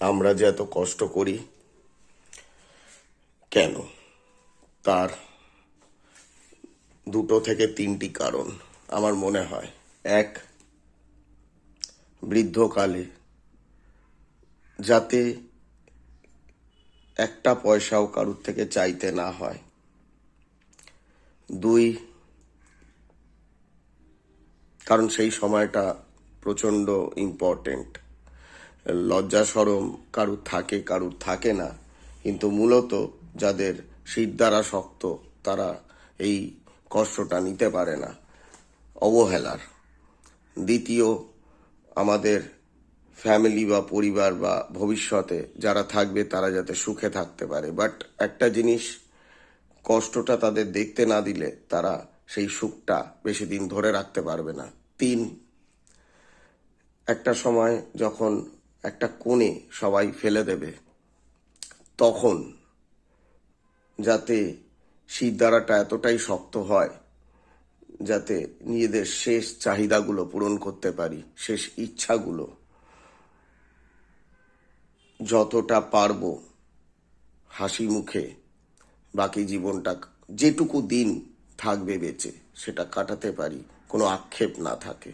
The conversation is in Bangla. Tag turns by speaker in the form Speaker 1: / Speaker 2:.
Speaker 1: আমরা যে এত কষ্ট করি কেন, তার দুটো থেকে তিনটি কারণ আমার মনে হয়। এক, বৃদ্ধকালে যাতে একটা পয়সাও কারুর থেকে চাইতে না হয়। দুই, কারণ সেই সময়টা প্রচণ্ড ইম্পর্টেন্ট। লজ্জা সরম কারুর থাকে, কারুর থাকে না, কিন্তু মূলত যাদের শির দ্বারা শক্ত তারা এই কষ্টটা নিতে পারে না, অবহেলার। দ্বিতীয়, আমাদের ফ্যামিলি বা পরিবার বা ভবিষ্যতে যারা থাকবে তারা যাতে সুখে থাকতে পারে। বাট একটা জিনিস, কষ্টটা তাদের দেখতে না দিলে তারা সেই সুখটা বেশি দিন ধরে রাখতে পারবে না। তিন, একটা সময় যখন একটা কোণে সবাই ফেলে দেবে, তখন যাতে শিরদাঁড়াটা এতটাই শক্ত হয় যাতে নিজেদের শেষ চাহিদাগুলো পূরণ করতে পারি, শেষ ইচ্ছাগুলো যতটা পারবো হাসি মুখে বাকি জীবনটা, যেটুকু দিন থাকবে বেঁচে, সেটা কাটাতে পারি, কোনো আক্ষেপ না থাকে।